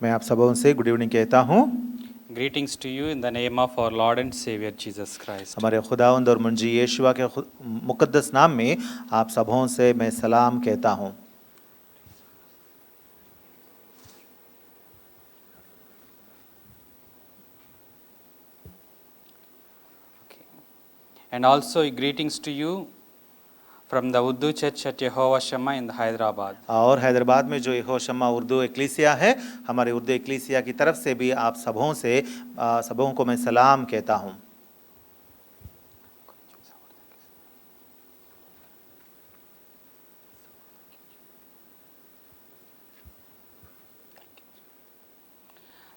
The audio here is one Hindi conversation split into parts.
मैं आप सबों से गुड इवनिंग कहता हूँ। Greetings to you in the name of our Lord and Savior Jesus Christ. हमारे खुदावंद और मुंजी यीशुआ के मुकद्दस नाम में आप सबों से मैं सलाम कहता हूँ। And also greetings to you from the Urdu Church at Yehovah Shammah in Hyderabad. और हैदराबाद में जो यहोवा शम्मा उर्दू एक्लीसिया है, हमारे उर्दू एक्लीसिया की तरफ से भी आप सबों को मैं सलाम कहता हूँ।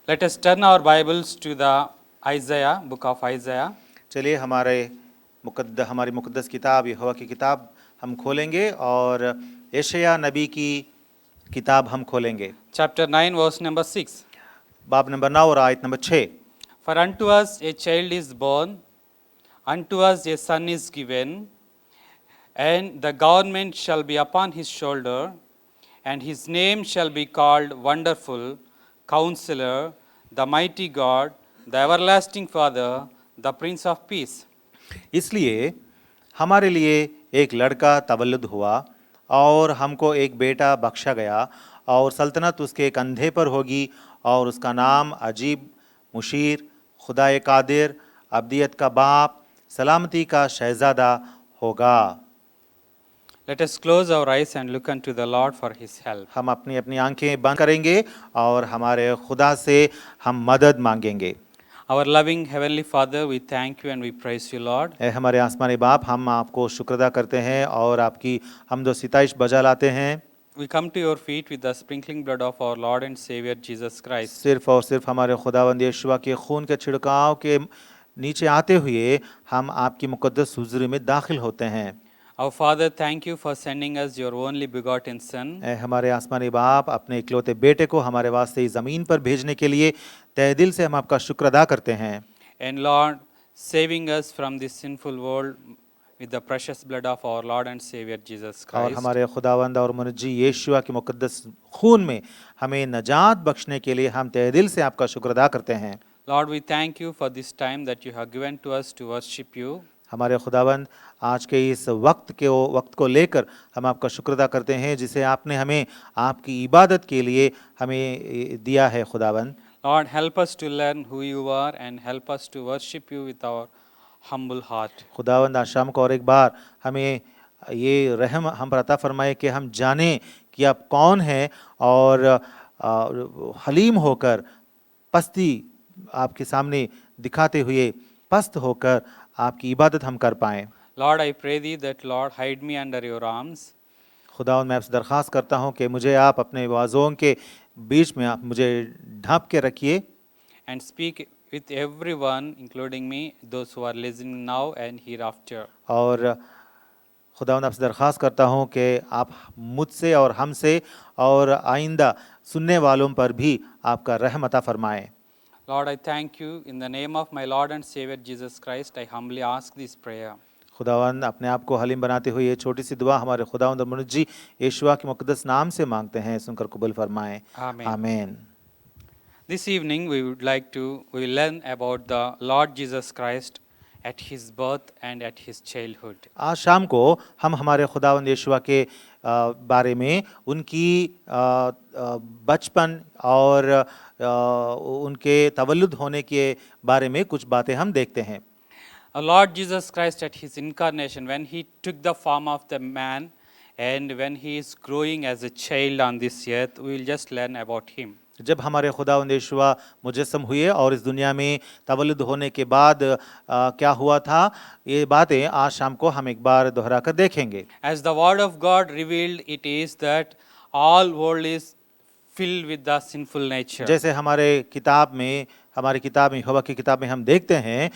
Let us turn our Bibles to the Isaiah, book of Isaiah. चलिए हमारी मुकद्दस किताब यहोवा की किताब हम खोलेंगे और यशायाह नबी की किताब हम खोलेंगे। Chapter 9, verse number 6. बाब नंबर 9 और आयत number 6। For unto us a child is born, unto us a son is given, and the government shall be upon his shoulder, and his name shall be called Wonderful, Counselor, the Mighty God, the Everlasting Father, the Prince of Peace. इसलिए हमारे लिए एक लड़का तवल्लुद हुआ और हमको एक बेटा बख्शा गया और सल्तनत उसके कंधे पर होगी और उसका नाम अजीब, मुशीर, खुदाए कादिर, अब्दियत का बाप, सलामती का शहजादा होगा। Let us close our eyes and look unto the Lord for his help. हम अपनी अपनी आंखें बंद करेंगे और हमारे खुदा से हम मदद मांगेंगे। Our loving Heavenly Father, we thank you and we praise you, Lord. ऐ हमारे आसमानी बाप, हम आपको शुक्रदा करते हैं और आपकी हमदो सिताइश बजा लाते हैं। We come to your feet with the sprinkling blood of our Lord and Savior Jesus Christ. सिर्फ और सिर्फ हमारे खुदावंद यीशुआ के खून के छिड़काव के नीचे आते हुए हम आपकी मुकद्दस हुजूरी में दाखिल होते हैं। Our Father, thank you for sending us your only begotten Son. ऐ हमारे आसमानी बाप, अपने इकलौते बेटे को हमारे वास्ते इस ज़मीन पर भेजने के लिए तहे दिल से हम आपका शुक्र अदा करते हैं। And Lord, saving us from this sinful world with the precious blood of our Lord and Savior Jesus और Christ. हमारे खुदावंद और मुनज्जी यीशुआ के मुकद्दस खून में हमें नजात बख्शने के लिए हम तहे दिल से आपका शुक्र अदा करते हैं। Lord, we thank you for this time that you have given to us to worship you. हमारे खुदावंद, आज के इस वक्त को लेकर हम आपका शुक्र अदा करते हैं जिसे आपने हमें आपकी इबादत के लिए हमें दिया है। खुदावंद, Lord, help us to learn who you are and help us to worship you with our humble heart. खुदावंद, आज शाम को और एक बार हमें ये रहम हम पर अता फरमाए कि हम जानें कि आप कौन हैं और हलीम होकर पस्ती आपके सामने दिखाते हुए पस्त होकर आपकी इबादत हम कर पाएं। Lord, I pray thee that, Lord, hide me under your arms. खुदावंद, मैं आपसे दरख्वास्त करता हूँ कि मुझे आप अपने बाजुओं के बीच में आप मुझे ढांप के रखिए And speak with everyone, including me, those who are listening now and hereafter. और खुदावंद, आपसे दरख्वास्त करता हूँ कि आप मुझसे और हमसे और आइंदा सुनने वालों पर भी आपका रहम अता फरमाएं। Lord, I thank you. In the name of my Lord and Savior Jesus Christ, I humbly ask this prayer. खुदावंद, अपने आप को हलीम बनाते हुए ये छोटी सी दुआ हमारे खुदावंद और मुनज्जी यीशुआ के मुकद्दस नाम से मांगते हैं, सुनकर कबूल फरमाएं। Amen. आमीन। This evening we will learn about the Lord Jesus Christ at his birth and at his childhood. आज शाम को हम हमारे खुदावंद यीशुआ के बारे में उनकी बचपन और उनके तवल्लुद होने के बारे में कुछ बातें हम देखते हैं। Our Lord Jesus Christ at his incarnation, when he took the form of the man and when he is growing as a child on this earth, we will just learn about him. जब हमारे खुदावंद यीशुआ मुजस्सम हुए और इस दुनिया में तवल्लुद होने के बाद क्या हुआ था, ये बातें आज शाम को हम एक बार दोहरा कर देखेंगे। As the word of God revealed, it is that all world is filled with the sinful nature. जैसे हमारी किताब में यहोवा की किताब में हम देखते हैं,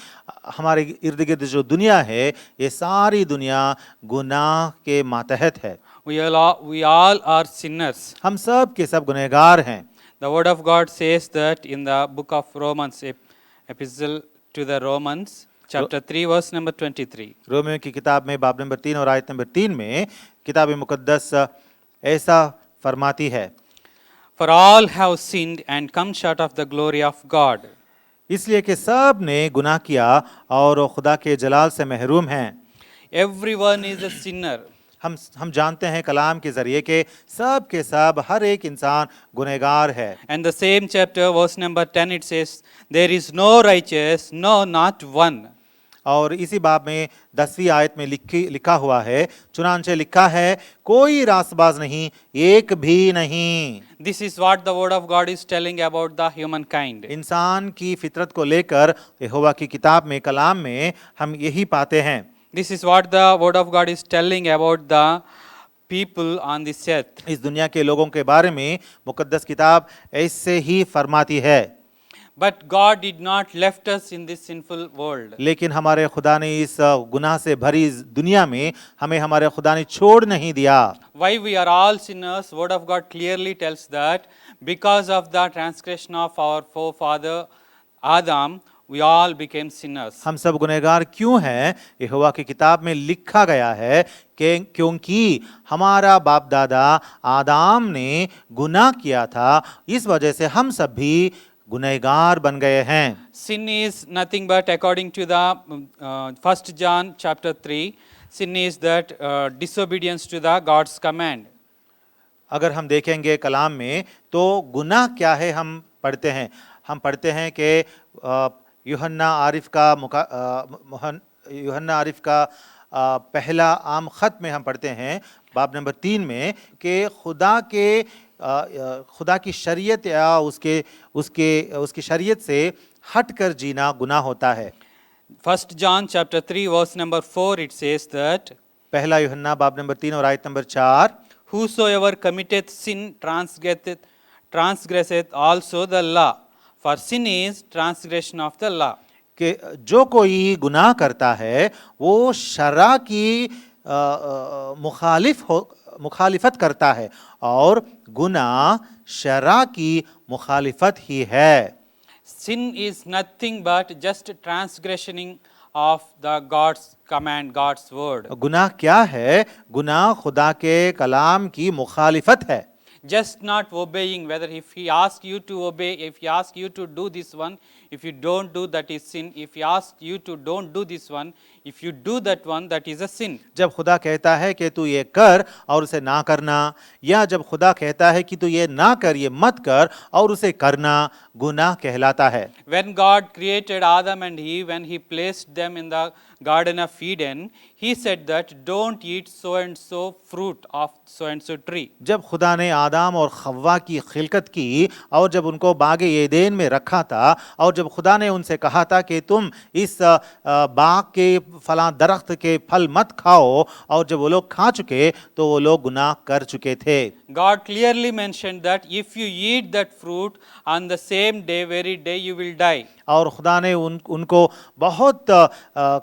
हमारे इर्द गिर्द जो दुनिया है, ये सारी दुनिया गुनाह के मातहत है। We all are sinners. हम सब के सब गुनहगार हैं। The word of God says that in the book of Romans, epistle to the Romans, chapter 3, verse number 23. Romeo की किताब में बाब नंबर 3 और आयत नंबर 3 में किताब मुकद्दस ऐसा फरमाती है। For all have sinned and come short of the glory of God. इसलिए कि सब ने गुनाह किया और वो खुदा के जलाल से महरूम हैं। Everyone is a sinner. हम जानते हैं कलाम के जरिए कि सब के सब हर एक इंसान गुनहगार है। And the same chapter, verse number 10, it says, "There is no righteous, no, not one." और इसी बाब में 10वीं आयत में लिखा हुआ है, चुनांचे लिखा है, कोई रास्तबाज नहीं, एक भी नहीं। This is what the word of God is telling about the humankind. इंसान की फितरत को लेकर यहोवा की किताब में, कलाम में हम यही पाते हैं। This is what the word of God is telling about the people on this earth. इस दुनिया के लोगों के बारे में मुकद्दस किताब ऐसे ही फरमाती है। But God did not left us in this sinful world. लेकिन हमारे खुदा ने इस गुनाह से भरी इस दुनिया में हमें हमारे खुदा ने छोड़ नहीं दिया। Why we are all sinners? Word of God clearly tells that because of the transgression of our forefather Adam, we all became sinners. हम सब गुनहगार क्यों हैं? यहोवा की किताब में लिखा गया है कि क्योंकि हमारा बाप दादा आदाम ने गुनाह किया था, इस वजह से हम सब भी गुनहगार बन गए हैं। Sin is nothing but, according to the 1 John chapter 3, sin is that disobedience to the God's command. अगर हम देखेंगे कलाम में तो गुनाह क्या है हम पढ़ते हैं कि यूहन्ना आरिफ का पहला आम खत में हम पढ़ते हैं बाब नंबर 3 में कि खुदा की शरीयत या उसकी शरीयत से हटकर जीना गुनाह होता है। 1 John chapter 3 verse number 4, it says that पहला यूहन्ना बाब नंबर 3 और आयत number 4, whosoever committeth sin transgresseth also the law, for sin is transgression of the law. कि जो कोई गुनाह करता है वो शरा की मुखालिफत करता है और गुनाह शरा की मुखालिफत ही है। Sin is nothing but just transgressioning of the God's command, God's word. गुनाह क्या है? गुनाह खुदा के कलाम की मुखालिफत है। Just not obeying, whether if he asks you to obey, if he asks you to do this one, if you don't do, that is sin. If he asks you to don't do this one, if you do that one, that is a sin. जब खुदा कहता है कि तू ये कर और उसे ना करना, या जब खुदा कहता है कि तू ये ना कर, ये मत कर और उसे करना, गुनाह कहलाता है। When God created Adam and Eve, when he placed them in the Garden of Eden, he said that don't eat so and so fruit of so and so tree. जब खुदा ने आदम और खव्वा की खिलकत की और जब उनको बागे एदेन में रखा था और जब खुदा ने उनसे कहा था कि तुम इस बाग के फलां दरख्त के फल मत खाओ, और जब वो लोग खा चुके तो वो लोग गुनाह कर चुके थे। God clearली mentioned that if you eat that fruit on the same day, very day, you will die. और खुदा ने उनको बहुत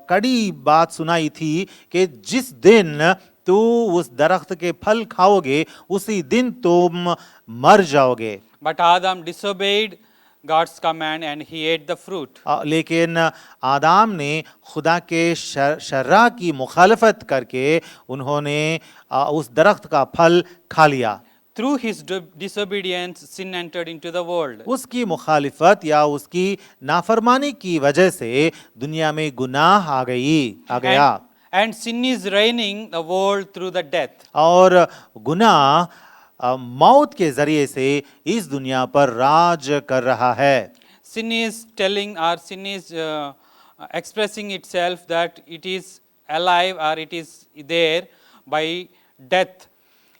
कड़ी बात सुनाई थी कि जिस दिन तू उस दरख्त के फल खाओगे उसी दिन तुम मर जाओगे। But Adam disobeyed God's command and he ate the fruit. लेकिन आदम ने खुदा के शर्रा की मुखालफत करके उन्होंने उस दरख्त का फल खा लिया। Through his disobedience, sin entered into the world. उसकी मुखालिफत या उसकी नाफरमानी की वजह से दुनिया में गुनाह आ गया। And sin is reigning the world through the death. और गुनाह मौत के जरिए से इस दुनिया पर राज कर रहा है। Sin is telling, or sin is expressing itself that it is alive or it is there by death.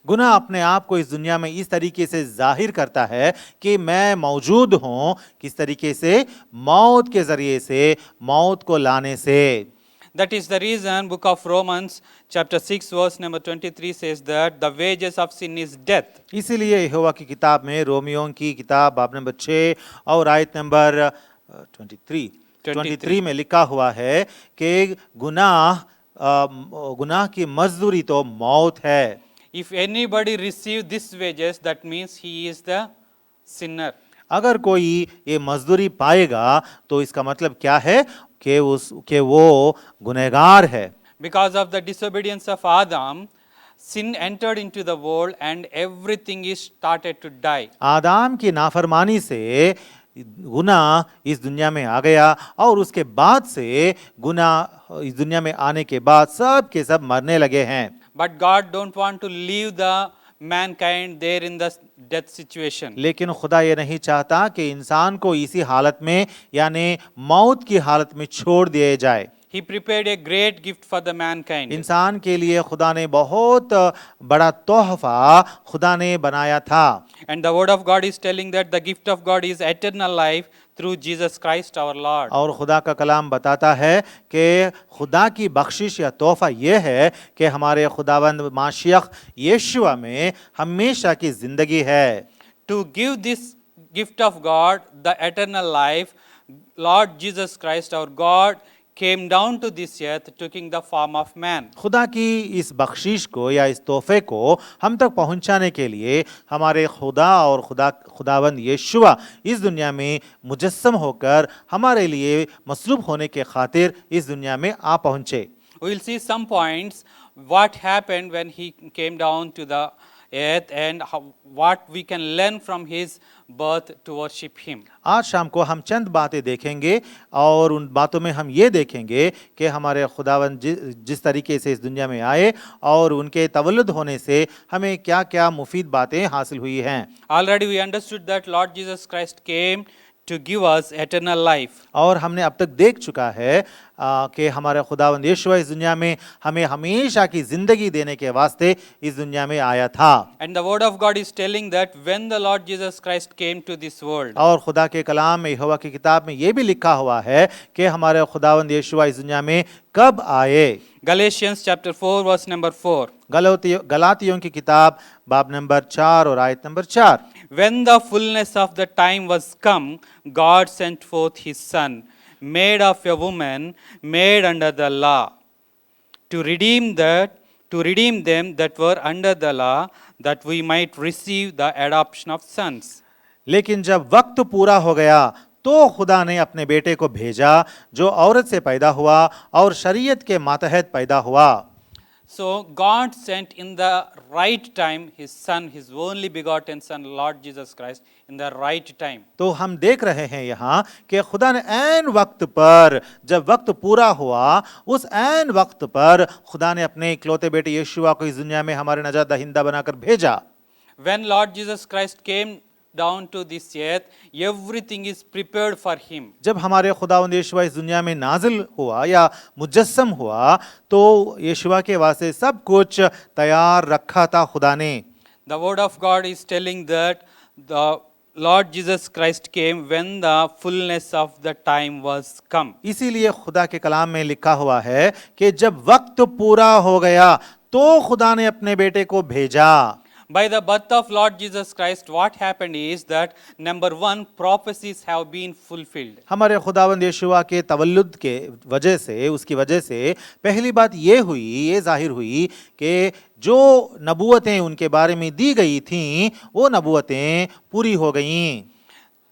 गुनाह अपने आप को इस दुनिया में इस तरीके से जाहिर करता है कि मैं मौजूद हूँ, किस तरीके से? मौत के जरिए से, मौत को लाने से। That is the reason book of Romans chapter 6 verse number 23 says that the wages of sin is death. इसीलिए यहोवा की किताब में, रोमियों की किताब बाब नंबर 6 और आयत नंबर 23 में लिखा हुआ है कि गुनाह की मजदूरी तो मौत है। If anybody receive this wages, that means he is the sinner. अगर कोई ये मजदूरी पाएगा तो इसका मतलब क्या है? कि वो गुनहगार है। Because of the disobedience of Adam, sin entered into the world and everything is started to die. आदाम की नाफरमानी से गुनाह इस दुनिया में आ गया और उसके बाद से गुनाह इस दुनिया में आने के बाद सब के सब मरने लगे हैं। But God don't want to leave the mankind there in the death situation. लेकिन खुदा ये नहीं चाहता कि इंसान को इसी हालत में यानी मौत की हालत में छोड़ दिया जाए। He prepared a great gift for the mankind. इंसान के लिए खुदा ने बहुत बड़ा तोहफा खुदा ने बनाया था। And the word of God is telling that the gift of God is eternal life through Jesus Christ our Lord. और खुदा का कलाम बताता है कि खुदा की बख्शिश या तोहफा ये है कि हमारे खुदावंद माशियख यीशुआ में हमेशा की जिंदगी है। To give this gift of God, the eternal life, Lord Jesus Christ our God came down to this earth taking the form of man. खुदा की इस बख्शिश को या इस तोहफे को हम तक पहुंचाने के लिए हमारे खुदा और खुदावंद यीशुआ इस दुनिया में मुजस्सम होकर हमारे लिए मसलूब होने के खातिर इस दुनिया में आ पहुंचे। We will see some points what happened when he came down to the earth and what we can learn from his birth to worship him. आज शाम को हम चंद बातें देखेंगे और उन बातों में हम ये देखेंगे कि हमारे खुदावंद जिस तरीके से इस दुनिया में आए और उनके तवल्लुद होने से हमें क्या क्या मुफीद बातें हासिल हुई हैं। Already we understood that Lord Jesus Christ came to give us eternal life. और हमने अब तक देख चुका है कि हमारे खुदावंद यीशुआ इस दुनिया में हमें हमेशा की जिंदगी देने के वास्ते इस दुनिया में आया था। And the word of God is telling that when the Lord Jesus Christ came to this world, और खुदा के कलाम में यहोवा की किताब में ये भी लिखा हुआ है कि हमारे खुदावंद यीशुआ इस दुनिया में कब आए। Galatians chapter 4 verse number 4. गलातियों की किताब बाब नंबर 4 और आयत number 4। When the fullness of the time was come, God sent forth his son, made of a woman, made under the law, to redeem them that were under the law, that we might receive the adoption of sons. लेकिन जब वक्त पूरा हो गया तो खुदा ने अपने बेटे को भेजा जो औरत से पैदा हुआ और शरीयत के मातहत पैदा हुआ। So God sent in the right time his son, his only begotten son, Lord Jesus Christ, in the right time. तो हम देख रहे हैं यहाँ कि खुदा ने ऐन वक्त पर जब वक्त पूरा हुआ उस ऐन वक्त पर खुदा ने अपने इकलौते बेटे यीशुआ को इस दुनिया में हमारे नजात दहिंदा बनाकर भेजा। When Lord Jesus Christ came down to this earth, everything is prepared for him. जब हमारे खुदावंद यीशुआ इस दुनिया में नाजिल हुआ या मुजस्सम हुआ तो यीशुआ के वास्ते सब कुछ तैयार रखा था खुदा ने। The word of God is telling that the Lord Jesus Christ came when the fullness of the time was come. इसीलिए खुदा के कलाम में लिखा हुआ है कि जब वक्त पूरा हो गया तो खुदा ने अपने बेटे को भेजा। By the birth of Lord Jesus Christ, what happened is that number one, prophecies have been fulfilled. हमारे खुदावंद यीशुआ के तवल्लुद के वजह से उसकी वजह से पहली बात ये हुई, ये जाहिर हुई कि जो नबूवतें उनके बारे में दी गई थीं वो नबूवतें पूरी हो गईं।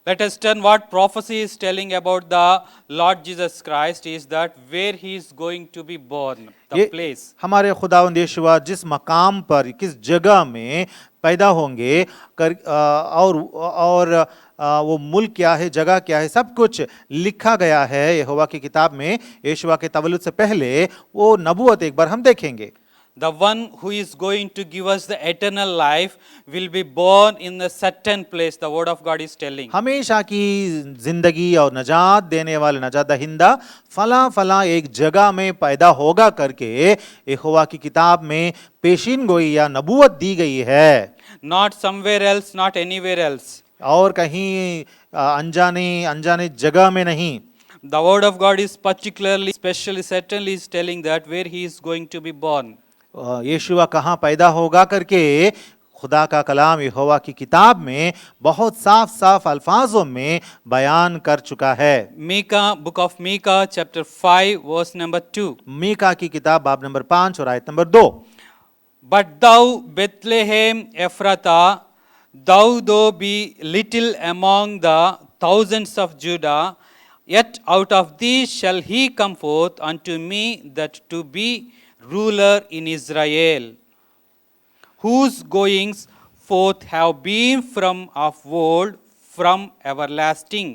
Let us turn what prophecy is telling about the Lord Jesus Christ is that where he is going to be born, the place. हमारे खुदावंद यीशुआ जिस मकाम पर किस जगह में पैदा होंगे और वो मुल्क क्या है, जगह क्या है, सब कुछ लिखा गया है यहोवा की किताब में। यीशुआ के तवल्लुद से पहले वो नबूवत एक बार हम देखेंगे। The one who is going to give us the eternal life will be born in a certain place, the word of God is telling. हमेशा की जिंदगी और नजात देने वाले नजात दहिंदा फला फला एक जगह में पैदा होगा करके यहोवा की किताब में पेशीन गोई या नबूवत दी गई है। Not somewhere else, not anywhere else. और कहीं अनजाने जगह में नहीं। The word of God is particularly, especially, certainly is telling that where he is going to be born. यीशुआ कहाँ पैदा होगा करके खुदा का कलाम यहोवा की किताब में बहुत साफ साफ अल्फाजों में बयान कर चुका है। Micah, book of Micah, chapter 5, verse number 2. Mika की किताब बाब नंबर 5 और आयत number 2। But thou, Bethlehem Ephrathah, though be little among the thousands of Judah, yet out of thee shall he come forth unto me that to be ruler in Israel. whose goings forth have been from of old, from everlasting.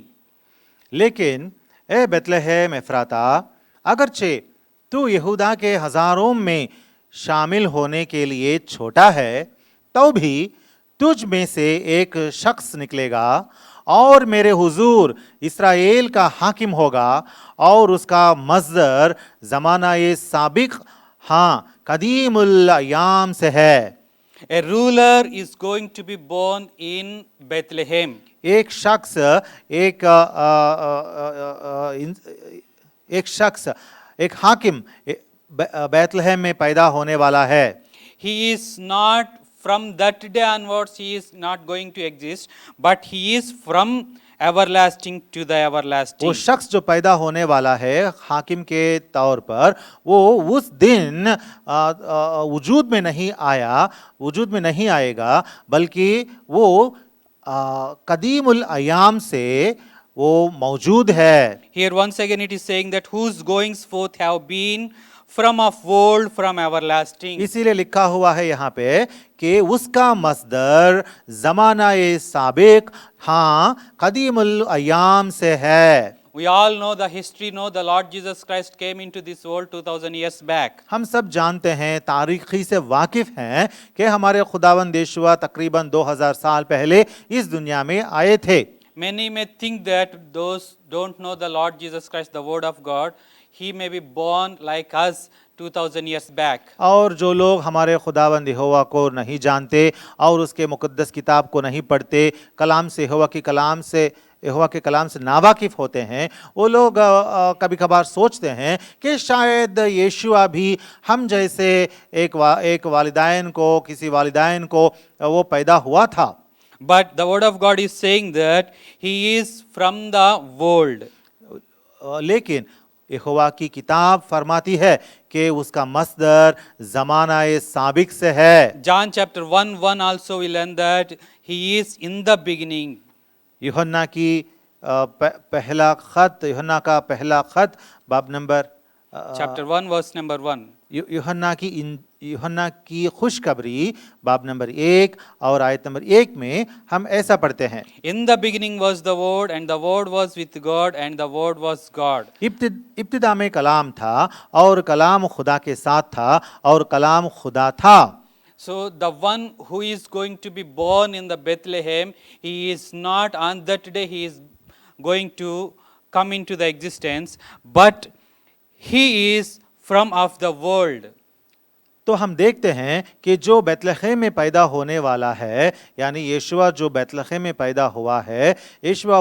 लेकिन ए बेतलहम एफ्राता, अगरचे तू यहूदा के हजारों में शामिल होने के लिए छोटा है, तो भी तुझ में से एक शख्स निकलेगा और मेरे हुजूर इस्राएल का हाकिम होगा, और उसका मज़दर ज़माना ये साबिक, हाँ, कदीमुल अयाम से है। A ruler is going to be born in Bethlehem. एक शख्स एक अ, अ, अ, अ, इन- एक शख्स एक हाकिम बैतलहम में पैदा होने वाला है। He is not from that day onwards, he is not going to exist, but he is from everlasting to the वो everlasting. शख्स जो पैदा होने वाला है हाकिम के तौर पर, वो उस दिन वजूद में नहीं आया, वजूद में नहीं आएगा, बल्कि वो कदीमुल अयाम से वो मौजूद है। Here once again it is saying that whose goings forth have been from of old, from everlasting. इसीलिए लिखा हुआ है यहाँ पे कि उसका मस्दर ज़माना ए साबिक, हाँ, कदीमुल अयाम से है। We all know the history, know the Lord Jesus Christ came into this world 2000 years back. हम सब जानते हैं, तारीखी से वाकिफ हैं कि हमारे खुदावंद यीशुआ तकरीबन 2000 साल पहले इस दुनिया में आए थे। Many may think that those don't know the Lord Jesus Christ, the Word of God, he may be born like us 2000 years back. और जो लोग हमारे खुदावंद यहोवा को नहीं जानते और उसके मुकद्दस किताब को नहीं पढ़ते, कलाम से यहोवा के कलाम से नावाकिफ होते हैं, वो लोग कभी कभार सोचते हैं कि शायद यीशुआ भी हम जैसे एक वालिदैन को, किसी वालिदैन को वो पैदा हुआ था। But the Word of God is saying that he is from the world. लेकिन यहोवा की किताब फरमाती है कि उसका मस्दर ज़माना ए साबिक से है। John chapter 1:1 also we learn that he is in the beginning. यूहन्ना की पहला खत, यूहन्ना का पहला खत बाब नंबर Chapter 1 verse number 1. यूहन्ना की खुशखबरी बाब नंबर 1 और आयत नंबर 1 में हम ऐसा पढ़ते हैं, In the beginning was the Word, and the Word was with God, and the Word was God. इब्तिदा में कलाम था और कलाम खुदा के साथ था और कलाम खुदा था। So the one who is going to be born in the Bethlehem, he is not on that day he is going to come into the existence, but he is from of the world. तो हम देखते हैं कि जो बैतलहम में पैदा होने वाला है, यानी यीशुआ जो बैतलहम में पैदा हुआ है, यीशुआ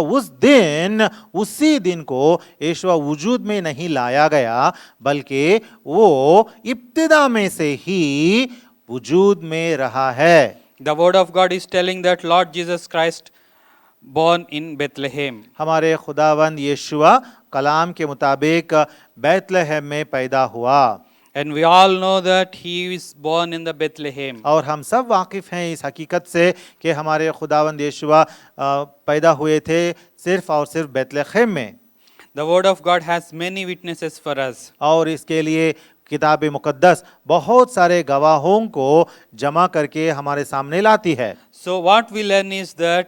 उसी दिन को यीशुआ वजूद में नहीं लाया गया, बल्कि वो इब्तिदा में से ही वजूद में रहा है। The word of God is telling that Lord Jesus Christ born in Bethlehem. हमारे खुदावंद यीशुआ कलाम के मुताबिक बैतलहम में पैदा हुआ, And we all know that he is born in the Bethlehem. और हम सब वाकिफ हैं इस हकीकत से कि हमारे खुदावंद यीशुआ पैदा हुए थे सिर्फ और सिर्फ बैतलहम में। The word of God has many witnesses for us. और इसके लिए किताब मुकद्दस बहुत सारे गवाहों को जमा करके हमारे सामने लाती है। So what we learn is that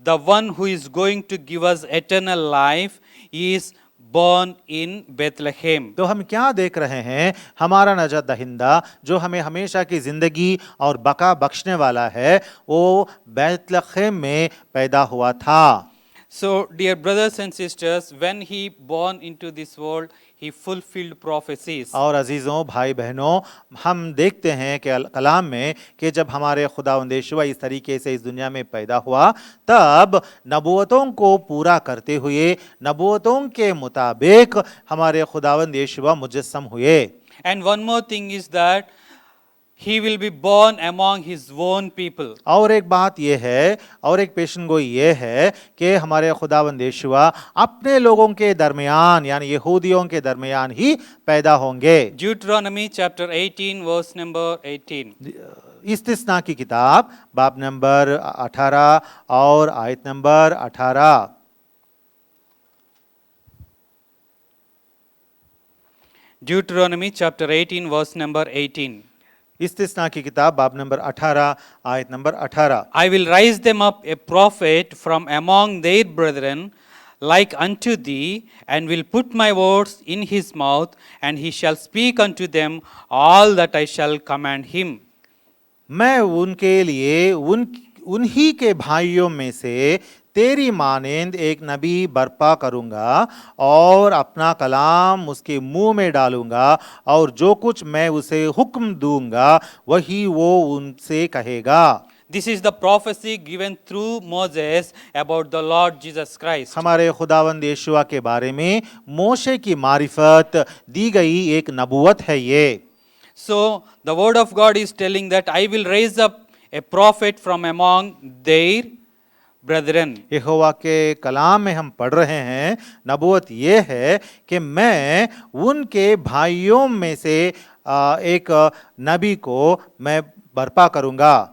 the one who is going to give us eternal life is born in Bethlehem. तो हम क्या देख रहे हैं, हमारा नजात दहिंदा जो हमें हमेशा की जिंदगी और बका बख्शने वाला है, वो बैतलहम में पैदा हुआ था। So dear brothers and sisters, when he born into this world, he fulfilled prophecies. और अजीज़ों, भाई बहनों, हम देखते हैं कि कलाम में कि जब हमारे खुदावंद यीशुआ इस तरीके से इस दुनिया में पैदा हुआ, तब नबूवतों को पूरा करते हुए नबूवतों के मुताबिक हमारे खुदावंद यीशुआ मुजस्सम हुए। And one more thing is that he will be born among his own people. और एक बात यह है, और एक पेशनगोई ये है कि हमारे खुदावंद यीशुआ अपने लोगों के दरमियान, यानी यहूदियों के दरमियान ही पैदा होंगे। Deuteronomy chapter 18 verse number 18. इस्तिस्ना की किताब बाब नंबर 18 और आयत number 18। Deuteronomy chapter 18 verse number 18. इस्तिस्ना की किताब बाब नंबर 18 आयत number 18। I will raise them up a prophet from among their brethren, like unto thee, and will put my words in his mouth, and he shall speak unto them all that I shall command him. मैं उनके लिए उन्हीं के भाइयों में से तेरी मानेंद एक नबी बर्पा करूंगा और अपना कलाम उसके मुंह में डालूंगा और जो कुछ मैं उसे हुक्म दूंगा वही वो उनसे कहेगा। This is the prophecy given through Moses about the Lord Jesus Christ. हमारे खुदावंद यीशुआ के बारे में मोशे की मारिफत दी गई एक नबूवत है ये। So, the word of God is telling that I will raise up a prophet from among their brethren. यहोवा के कलाम में हम पढ़ रहे हैं, नबूवत ये है कि मैं उनके भाइयों में से एक नबी को मैं बर्पा करूंगा।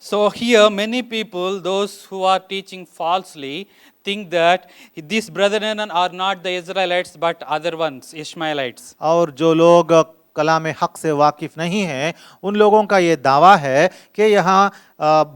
So, here many people, those who are teaching falsely, think that these brethren are not the Israelites but other ones, Ishmaelites. और जो लोग कलाम हक से वाकिफ नहीं हैं उन लोगों का ये दावा है कि यहाँ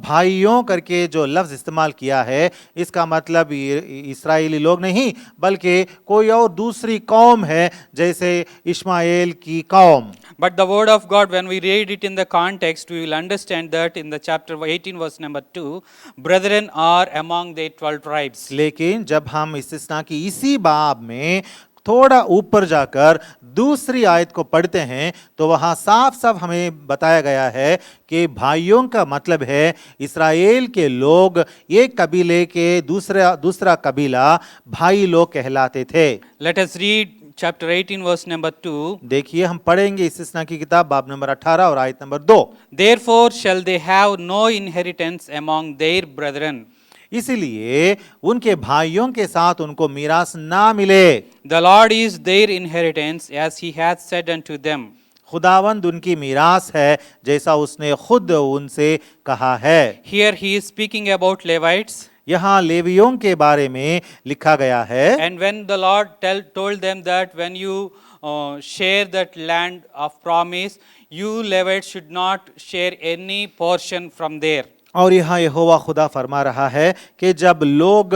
भाइयों करके जो लफ्ज़ इस्तेमाल किया है इसका मतलब इस्राएली लोग नहीं बल्कि कोई और दूसरी कौम है जैसे इश्माएल की कौम। But the word of God, when we read it in the context, we will understand that in the chapter 18 verse number 2, brethren are among the 12 tribes. लेकिन जब हम इस्तिस्ना की इसी बाब में थोड़ा ऊपर जाकर दूसरी आयत को पढ़ते हैं तो वहाँ साफ साफ हमें बताया गया है कि भाइयों का मतलब है इस्राएल के लोग एक कबीले के दूसरा कबीला भाई लोग कहलाते थे। Let us read chapter 18 verse number 2. देखिए हम पढ़ेंगे इस्तिस्ना की किताब बाब नंबर 18 और आयत number 2। Therefore shall they have no inheritance among their brethren. इसलिए उनके भाइयों के साथ उनको मीरास ना मिले। The Lord is their inheritance, as he hath said unto them. खुदावंद उनकी मीरास है जैसा उसने खुद उनसे कहा है। Here he is speaking about Levites. यहाँ लेवियों के बारे में लिखा गया है। And when the Lord told them that when you share that land of promise, you Levites should not share any portion from there. और यहाँ यहोवा खुदा फरमा रहा है कि जब लोग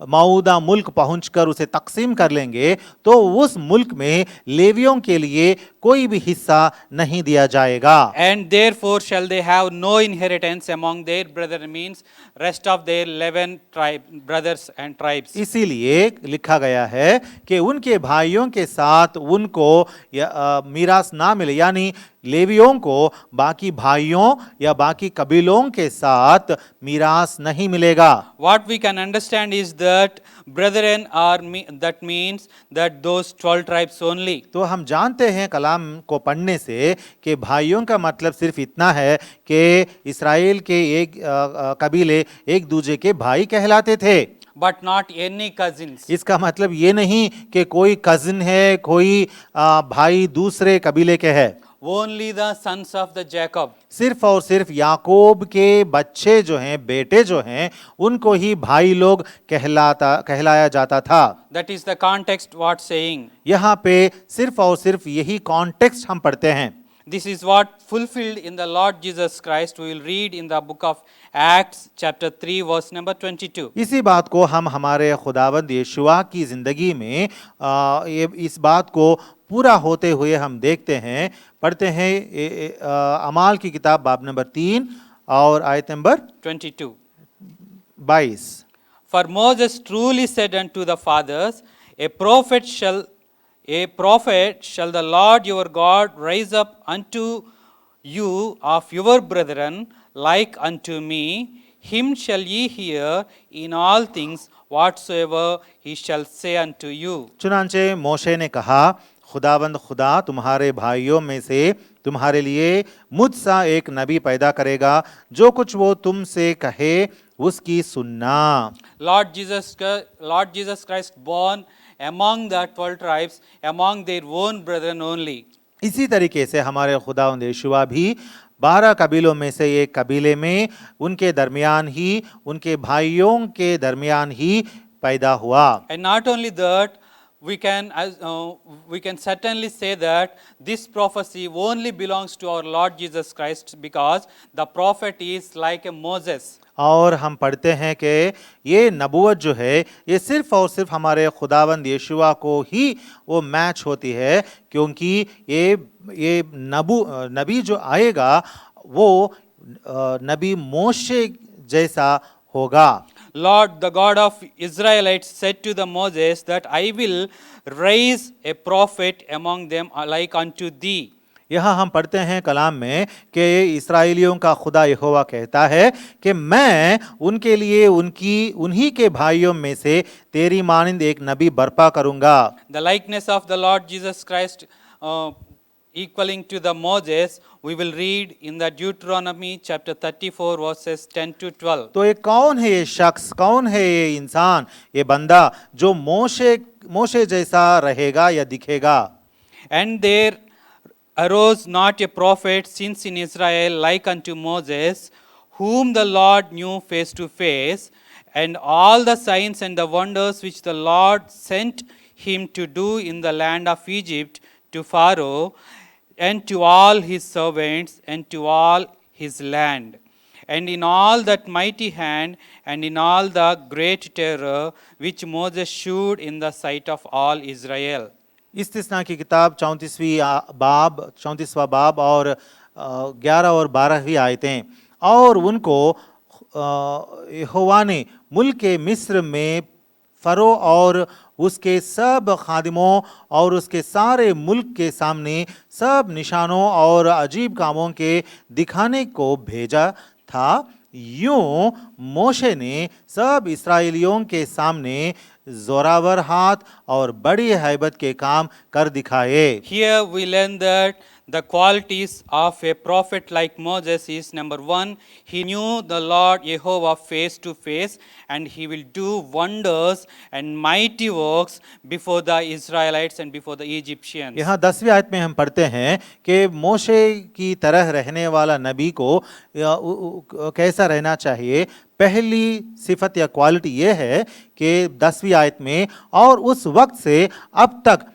मऊदा मुल्क पहुंचकर उसे तकसीम कर लेंगे तो उस मुल्क में लेवियों के लिए कोई भी हिस्सा नहीं दिया जाएगा। And therefore shall they have no inheritance among their brethren, means rest of their 11 brothers and tribes. इसीलिए लिखा गया है कि उनके भाइयों के साथ उनको मीरास ना मिले, यानी लेवियों को बाकी भाइयों या बाकी कबीलों के साथ मीरास नहीं मिलेगा। What we can understand is that brethren are that means that those 12 tribes only. तो हम जानते हैं कलाम को पढ़ने से कि भाइयों का मतलब सिर्फ इतना है कि इस्राएल के एक कबीले एक दूसरे के भाई कहलाते थे। But not any cousins. इसका मतलब ये नहीं कि कोई कजिन है, कोई भाई दूसरे कबीले के है। Only the sons of the Jacob. सिर्फ और सिर्फ याकूब के बच्चे जो हैं, बेटे जो हैं, उनको ही भाई लोग कहलाया जाता था। That is the context what saying. यहाँ पे सिर्फ और सिर्फ यही कॉन्टेक्स्ट हम पढ़ते हैं। This is what fulfilled in the Lord Jesus Christ. We will read in the book of Acts chapter 3 verse number 22. इसी बात को हम हमारे खुदावंद यीशुआ की ज़िंदगी में इस बात को पूरा होते हुए हम देखते हैं, पढ़ते हैं अमाल की किताब बाब नंबर 3 और आयत number 22। For Moses truly said unto the fathers, a prophet shall the Lord your God raise up unto you of your brethren like unto me. Him shall ye hear in all things whatsoever he shall say unto you. चुनांचे मोशे ने कहा, खुदावंद खुदा तुम्हारे भाइयों में से तुम्हारे लिए मुझसा एक नबी पैदा करेगा, जो कुछ वो तुमसे कहे उसकी सुनना। Lord Jesus Christ born among the 12 tribes, among their own brethren only. इसी तरीके से हमारे खुदावंद यीशुआ भी 12 कबीलों में से एक कबीले में उनके दरमियान ही, उनके भाइयों के दरमियान ही पैदा हुआ। And not only that, we can certainly say that this prophecy only belongs to our Lord Jesus Christ, because the prophet is like a Moses. और हम पढ़ते हैं कि ये नबूवत जो है ये सिर्फ और सिर्फ हमारे खुदावंद यीशुआ को ही वो मैच होती है, क्योंकि ये नबी जो आएगा वो नबी मोशे जैसा होगा। Lord, the God of Israelites, said to the Moses that I will raise a prophet among them like unto thee. यहाँ हम पढ़ते हैं कलाम में कि इस्राएलियों का खुदा यहोवा कहता है कि मैं उनके लिए उन्हीं के भाइयों में से तेरी मानिंद एक नबी बर्पा करूंगा। The likeness of the Lord Jesus Christ equaling to the Moses, we will read in the Deuteronomy chapter 34 verses 10 to 12. तो ये कौन है, ये शख्स कौन है, ये इंसान, ये बंदा जो मोशे जैसा रहेगा या दिखेगा। And there arose not a prophet since in Israel like unto Moses, whom the Lord knew face to face, and all the signs and the wonders which the Lord sent him to do in the land of Egypt to Pharaoh, and to all his servants, and to all his land. And in all that mighty hand, and in all the great terror which Moses shewed in the sight of all Israel. इस्तिस्ना की किताब 34वां बाब और 11 और 12वीं आयतें। और उनको यहोवा ने मुल्क के मिस्र में फरो और उसके सब खादिमों और उसके सारे मुल्क के सामने सब निशानों और अजीब कामों के दिखाने को भेजा था। यूं मोशे ने सब इस्राएलियों के सामने जोरावर हाथ और बड़ी हैबत के काम कर दिखाए। Here we learn that the qualities of a prophet like Moses is, number one, he knew the Lord Jehovah face to face, and he will do wonders and mighty works before the Israelites and before the Egyptians. यहाँ 10वीं आयत में हम पढ़ते हैं कि मोशे की तरह रहने वाला नबी को कैसा रहना चाहिए। पहली सिफत या क्वालिटी ये है कि 10वीं आयत में, और उस वक्त से अब तक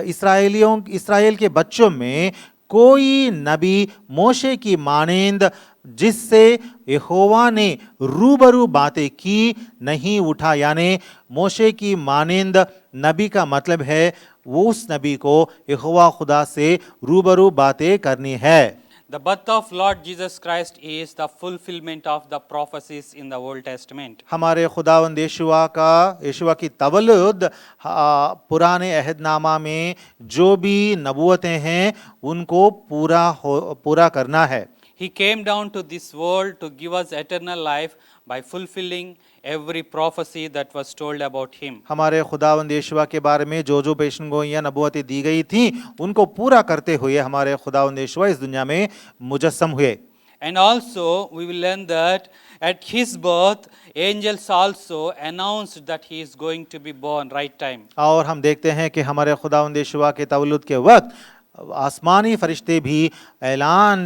इस्राएल के बच्चों में कोई नबी मोशे की मानेंद जिससे यहोवा ने रूबरू बातें की नहीं उठा। यानी मोशे की मानेंद नबी का मतलब है वो उस नबी को यहोवा खुदा से रूबरू बातें करनी है। The birth of Lord Jesus Christ is the fulfillment of the prophecies in the Old Testament. हमारे खुदावंद यीशुआ की तवल्लुद पुराने अहदनामा में जो भी नबूवतें हैं उनको पूरा करना है। He came down to this world to give us eternal life by fulfilling every prophecy that was told about him. हमारे खुदावंद यीशुआ के बारे में जो पेशनगोइयां नबूवतें दी गई थी उनको पूरा करते हुए हमारे खुदावंद यीशुआ इस दुनिया में मुजस्सम हुए। And also we will learn that at his birth angels also announced that he is going to be born right time. और हम देखते हैं कि हमारे खुदावंद यीशुआ के तवल्लुद के वक्त आसमानी फरिश्ते भी ऐलान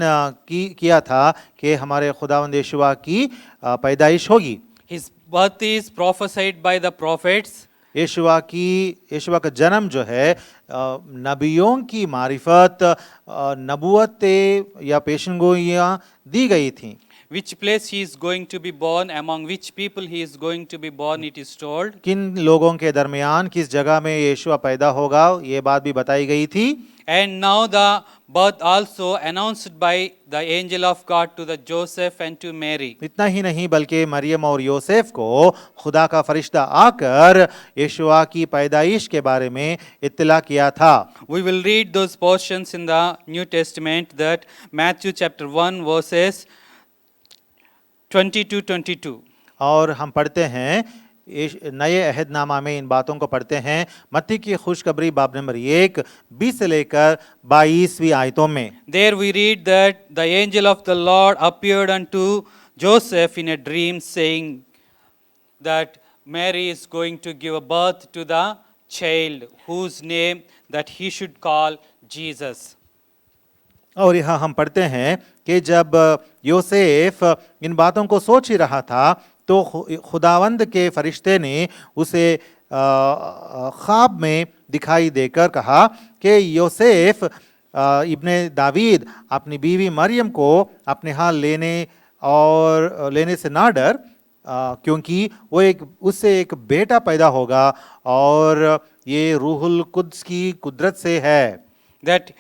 किया था कि हमारे खुदावंद यीशुआ की पैदाइश होगी। His birth is prophesied by the prophets. यीशुआ का जन्म जो है नबियों की मारिफत नबूवतें या पेशनगोइयां दी गई थीं। Which place he is going to be born, among which people he is going to be born, it is told. किन लोगों के दरमियान किस जगह में यीशुआ पैदा होगा ये बात भी बताई गई थी। And now the birth also announced by the angel of God to the Joseph and to Mary. इतना ही नहीं बल्कि मरियम और योसेफ को खुदा का फरिश्ता आकर यीशुआ की पैदाइश के बारे में इत्तला किया था। We will read those portions in the New Testament, that Matthew chapter 1 verses 20-22. और हम पढ़ते हैं नए अहदनामा में इन बातों को पढ़ते हैं मत्ती की खुशखबरी बाब नंबर 1 20 से लेकर 22वीं आयतों में। There we read that the angel of the Lord appeared unto Joseph in a dream, saying that Mary is going to give birth to the child whose name that he should call Jesus. और यहाँ हम पढ़ते हैं कि जब योसेफ इन बातों को सोच ही रहा था तो खुदावंद के फरिश्ते ने उसे ख्वाब में दिखाई देकर कहा कि योसेफ इब्ने दावीद अपनी बीवी मरियम को अपने हाथ लेने से ना डर, क्योंकि वो उससे एक बेटा पैदा होगा और ये रूहुल कुद्स की कुदरत से है। That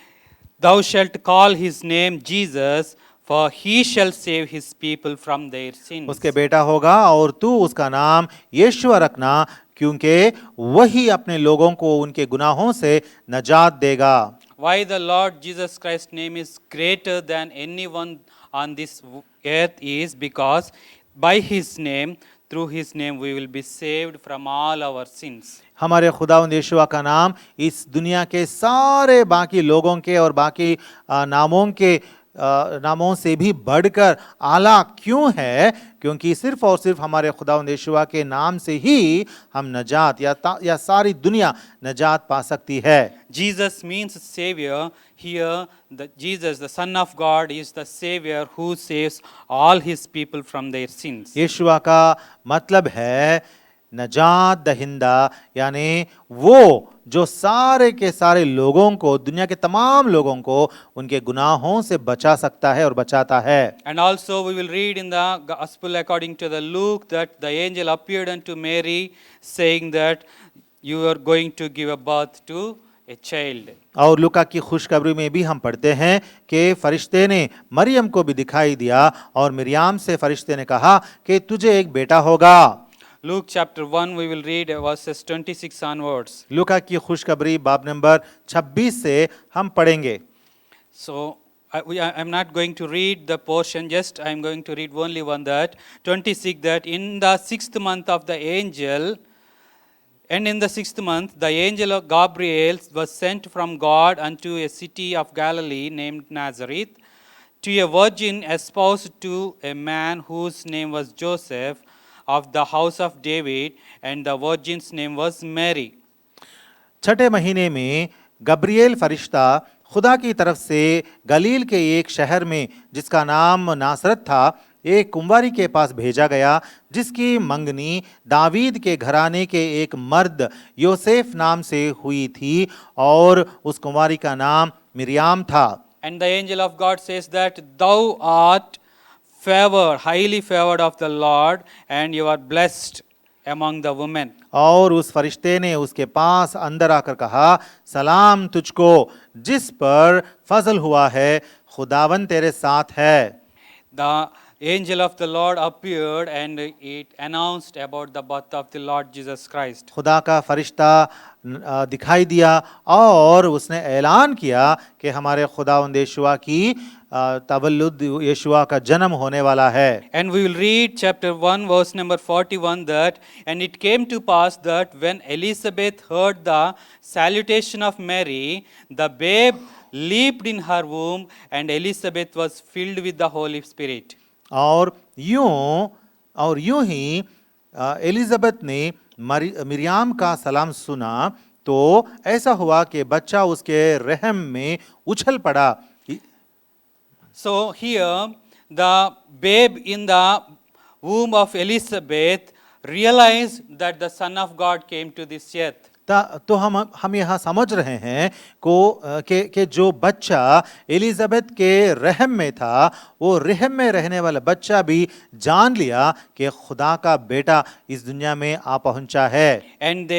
thou shalt call his name Jesus, for he shall save his people from their sins. उसके बेटा होगा और तू उसका नाम यीशु रखना, क्योंकि वही अपने लोगों को उनके गुनाहों से नजात देगा। Why the Lord Jesus Christ's name is greater than anyone on this earth is because by his name, through his name, we will be saved from all our sins. हमारे खुदावंद यीशुआ का नाम इस दुनिया के सारे बाकी लोगों के और बाकी नामों से भी बढ़कर आला क्यों है? क्योंकि सिर्फ और सिर्फ हमारे खुदावंद यीशुआ के नाम से ही हम नजात या सारी दुनिया नजात पा सकती है। Jesus means savior. Here, Jesus, the Son of God, is the savior who saves all his people from their sins. यीशुआ का मतलब है नजात दहिंदा, यानी वो जो सारे के सारे लोगों को, दुनिया के तमाम लोगों को उनके गुनाहों से बचा सकता है और बचाता है। And also we will read in the Gospel according to the Luke that the angel appeared unto Mary saying that you are going to give a birth to a child. और लूका की खुशखबरी में भी हम पढ़ते हैं कि फरिश्ते ने मरियम को भी दिखाई दिया और मरियम से फरिश्ते ने कहा कि तुझे एक बेटा होगा। Luke chapter 1 we will read verses 26 onwards. लूका की खुशखबरी बाब नंबर 26 से हम पढ़ेंगे। So I'm not going to read the portion, just I'm going to read only one, that 26, that in the 6th month of the angel, and in the 6th month the angel of Gabriel was sent from God unto a city of Galilee named Nazareth, to a virgin espoused to a man whose name was Joseph, of the house of David, and the virgin's name was Mary. छठे महीने में गब्रिएल फरिश्ता खुदा की तरफ से गलील के एक शहर में जिसका नाम नासरत था, एक कुंवारी के पास भेजा गया जिसकी मंगनी दावीद के घराने के एक मर्द योसेफ नाम से हुई थी और उस कुंवारी का नाम मरियम था। And the angel of God says that thou art favored, highly favored of the Lord, and you are blessed among the women. और उस फरिश्ते ने उसके पास अंदर आकर कहा, सलाम तुझको जिस पर फजल हुआ है, खुदावन तेरे साथ है। The angel of the Lord appeared and it announced about the birth of the Lord Jesus Christ. खुदा का फरिश्ता दिखाई दिया और उसने ऐलान किया कि हमारे खुदावंद यीशुआ की तवल्लुद, यीशुआ का जन्म होने वाला है। And we will read chapter 1 verse number 41 that, and it came to pass that when Elizabeth heard the salutation of Mary, the babe leaped in her womb, and Elizabeth was filled with the Holy Spirit. और यूं ही एलिजाबेथ ने मरियम का सलाम सुना तो ऐसा हुआ कि बच्चा उसके रहम में उछल पड़ा। So here the babe in the womb of Elizabeth realized that the Son of God came to this earth. तो हम यहाँ समझ रहे हैं कि जो बच्चा एलिजाबेथ के रहम में था, वो रहम में रहने वाला बच्चा भी जान लिया कि खुदा का बेटा इस दुनिया में आ पहुंचा है। And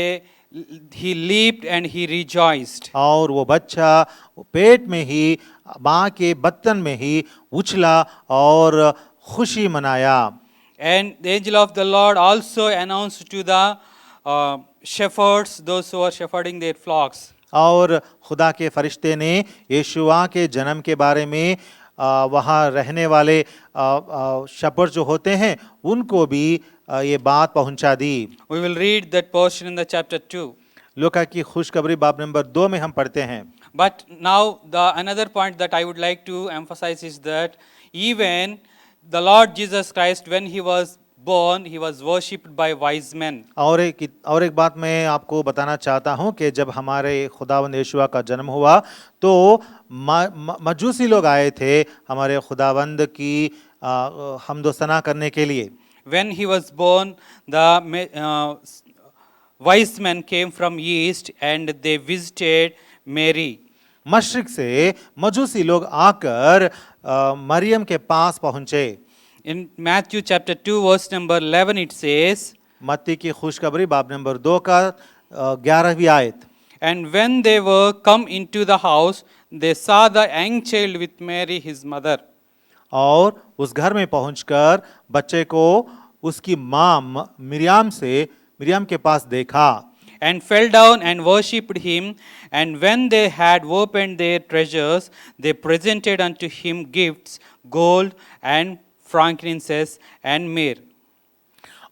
he leaped and he rejoiced. और वो बच्चा पेट में ही, माँ के बत्तन में ही उछला और खुशी मनाया। And the angel of the Lord also announced to the shepherds, those who are shepherding their flocks. और खुदा के फरिश्ते ने यीशुआ के जन्म के बारे में वहाँ रहने वाले शपर जो होते हैं उनको भी ये बात पहुंचा दी। We will read that portion in the chapter 2. लूका की खुशखबरी बाब नंबर 2 में हम पढ़ते हैं। But now the another point that I would like to emphasize is that even the Lord Jesus Christ, when he was born, he was worshipped by wise men. और एक बात मैं आपको बताना चाहता हूं कि जब हमारे खुदावंद यीशुआ का जन्म हुआ तो मजूसी लोग आए थे हमारे खुदावंद की हमदो सना करने के लिए। When he was born, the wise men came from east and they visited Mary. मशरिक से मजूसी लोग आकर मरियम के पास पहुंचे। In Matthew chapter 2 verse number 11 it says, मत्ती की खुशखबरी बाब नंबर 2 का 11वीं आयत। and when they were come into the house, they saw the young child with Mary his mother. और उस घर में पहुंचकर बच्चे को उसकी माँ मिरियम के पास देखा। And fell down and worshipped him. And when they had opened their treasures, they presented unto him gifts, gold and frankincense and myrrh.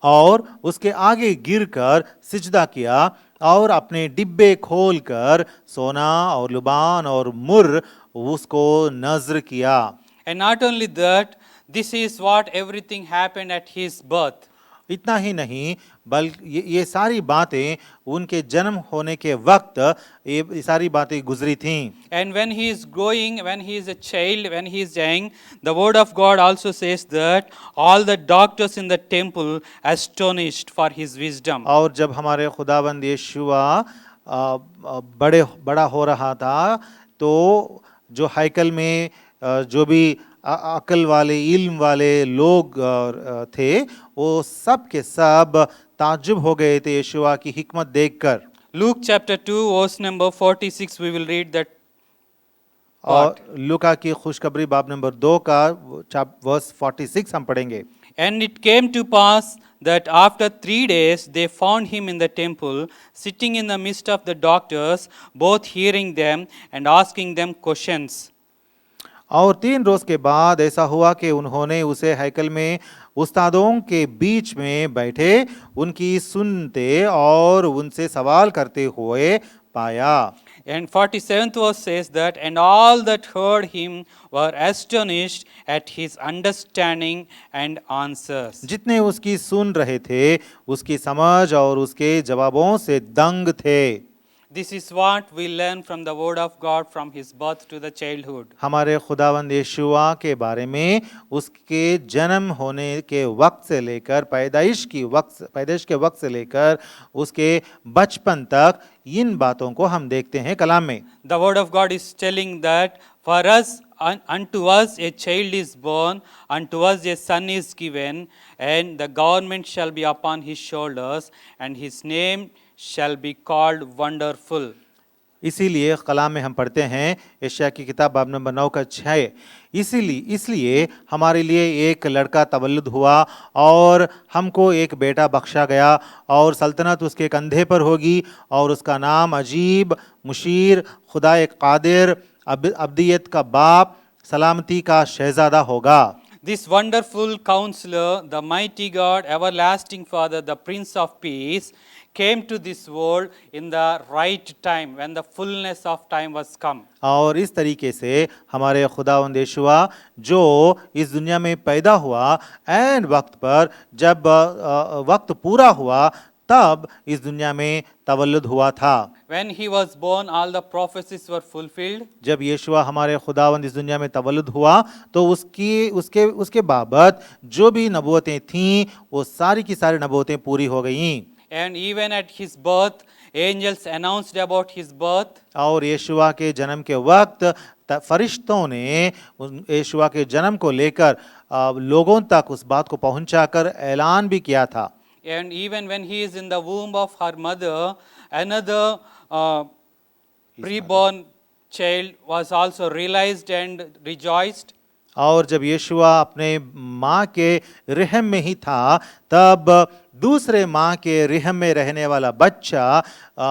और उसके आगे गिरकर सिजदा किया और अपने डिब्बे खोलकर सोना और लुबान और मुर्र उसको नजर किया। And not only that, this is what everything happened at his birth. इतना ही नहीं बल्कि ये सारी बातें उनके जन्म होने के वक्त ये सारी बातें गुजरी थीं। And when he is growing, when he is a child, when he is young, the word of God also says that all the doctors in the temple astonished for his wisdom. और जब हमारे खुदाबंद यीशुआ बड़ा हो रहा था तो जो हैकल में जो भी अकल वाले इल्म वाले लोग थे वो सब के सब ताज्जुब हो गए थे यीशुआ की हिकमत देखकर। Luke chapter 2 verse number 46 we will read that और लूका की खुशखबरी बाब नंबर 2 का वर्स 46 हम पढ़ेंगे। And it came to pass that after 3 days they found him in the temple, sitting in the midst of the doctors, both hearing them and asking them questions. और 3 रोज के बाद ऐसा हुआ कि उन्होंने उसे हैकल में उस्तादों के बीच में बैठे उनकी सुनते और उनसे सवाल करते हुए पाया। And 47th verse says that, and all that heard him were astonished at his understanding and answers. जितने उसकी सुन रहे थे उसकी समझ और उसके जवाबों से दंग थे। This is what we learn from the word of God from his birth to the childhood. हमारे खुदावंद यीशुआ के बारे में उसके जन्म होने के वक्त से लेकर पैदाइश के वक्त से लेकर उसके बचपन तक इन बातों को हम देखते हैं कलाम में। The word of God is telling that for us, unto us a child is born, unto us a son is given, and the government shall be upon his shoulders, and his name shall be called wonderful. इसीलिए कलाम में हम पढ़ते हैं यशायाह की किताब बाब नंबर 9 का 6, इसलिए हमारे लिए एक लड़का तवल्लुद हुआ और हमको एक बेटा बख्शा गया और सल्तनत उसके कंधे पर होगी और उसका नाम अजीब, मुशीर, खुदाए कादिर, अब्दियत का बाप, सलामती का शहजादा होगा। This wonderful counselor, the mighty God, everlasting Father, the Prince of Peace, came to this world in the right time, when the fullness of time was come. और इस तरीके से हमारे खुदावंद यीशुआ जो इस दुनिया में पैदा हुआ एंड वक्त पर जब वक्त पूरा हुआ तब इस दुनिया में तवल्लुद हुआ था। When he was born, all the prophecies were fulfilled. जब यीशुआ हमारे खुदावंद इस दुनिया में तवल्लुद हुआ तो उसके बाबत जो भी नबूवतें थीं वो सारी की सारी नबूवतें पूरी हो गईं। And even at his birth, angels announced about his birth. और यीशुआ के जन्म के वक्त फरिश्तों ने यीशुआ के जन्म को लेकर लोगों तक उस बात को पहुंचाकर ऐलान भी किया था। And even when he is in the womb of her mother, another preborn child was also realized and rejoiced. और जब यीशुआ अपने माँ के रहम में ही था तब दूसरे माँ के रहम में रहने वाला बच्चा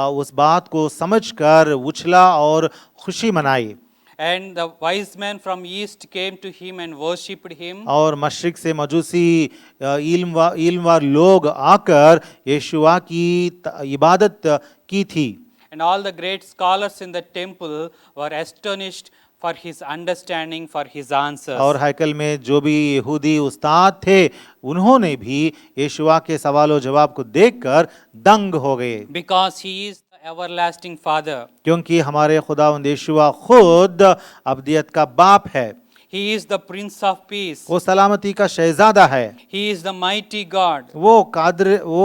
उस बात को समझकर उछला और खुशी मनाई। And the wise men from east came to him and worshipped him. और मशरिक से मजूसी इल्मवार लोग आकर यीशुआ की इबादत की थी। And all the great scholars in the temple were astonished for his understanding, for his answers. और हैकल में जो भी यहूदी उस्ताद थे उन्होंने भी यीशुआ के सवालों जवाब को देखकर दंग हो गए। Because he is the everlasting Father. क्योंकि हमारे खुदावंद यीशुआ खुद अब्दियत का बाप है। He is the Prince of Peace. वो सलामती का शहजादा है, He is the mighty God. वो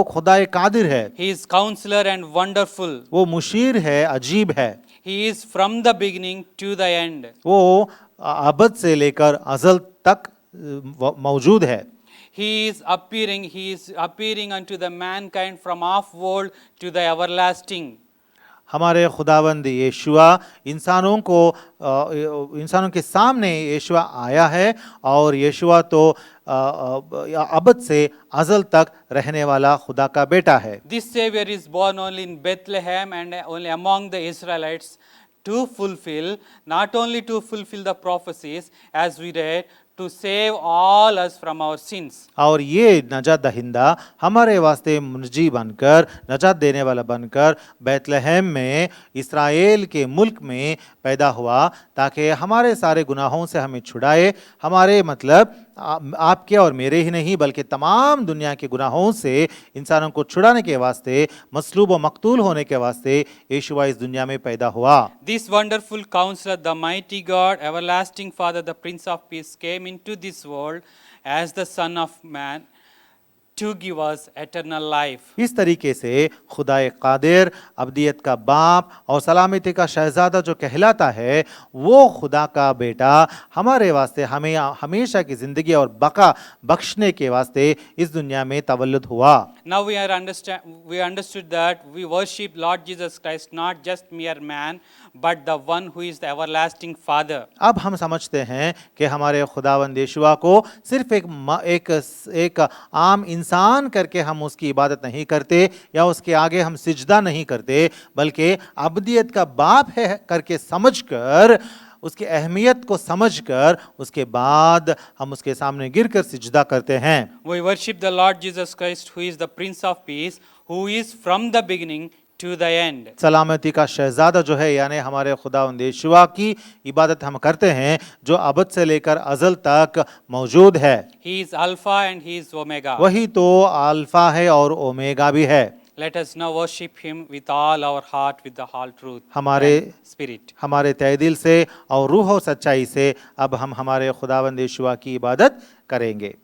खुदाए कादिर है, He is counselor and wonderful. वो मुशीर है, अजीब है, He is from the beginning to the end. वो अबद से लेकर अज़ल तक मौजूद है। He is appearing unto the mankind from off world to the everlasting. हमारे खुदावंद यीशुआ इंसानों के सामने यीशुआ आया है और यीशुआ तो अबद से अज़ल तक रहने वाला खुदा का बेटा है। This Savior is born only in Bethlehem and only among the Israelites to fulfill, not only to fulfill the prophecies as we read, to save all us from our sins. और ये नजात दहिंदा हमारे वास्ते मुंजी बनकर, नजात देने वाला बनकर बैतलहम में इस्राएल के मुल्क में पैदा हुआ ताकि हमारे सारे गुनाहों से हमें छुड़ाए। हमारे मतलब आपके और मेरे ही नहीं बल्कि तमाम दुनिया के गुनाहों से इंसानों को छुड़ाने के वास्ते, मसलूब और मकतूल होने के वास्ते यीशुआ इस दुनिया में पैदा हुआ। This wonderful counselor, the mighty God, everlasting Father, the Prince of Peace, came into this world as the Son of Man to give us eternal life. इस तरीके से खुदाए कादिर, अब्दियत का बाप और सलामती का शहजादा जो कहलाता है, वो खुदा का बेटा हमारे वास्ते हमें हमेशा की ज़िंदगी और बका बख्शने के वास्ते इस दुनिया में तवल्लुद हुआ। Now we understood that we worship Lord Jesus Christ, not just mere man, but the one who is the everlasting Father. अब हम समझते हैं कि हमारे खुदावंद यीशुआ को सिर्फ एक आम इंसान करके हम उसकी इबादत नहीं करते या उसके आगे हम सिजदा नहीं करते, बल्कि अब्दियत का बाप है करके समझकर, उसकी अहमियत को समझकर उसके बाद हम उसके सामने गिरकर सिजदा करते हैं। We worship the Lord Jesus Christ, who is the Prince of Peace, who is from the beginning to the end. सलामती का शहजादा जो है यानी हमारे खुदावंद यीशुआ की इबादत हम करते हैं जो अबद से लेकर अज़ल तक मौजूद है। He is Alpha and he is Omega. वही तो अल्फा है और ओमेगा भी है। Let us now worship him with all our heart, with the whole truth हमारे and spirit. हमारे तहे दिल से और रूह और सच्चाई से अब हम हमारे खुदावंद यीशुआ की इबादत करेंगे।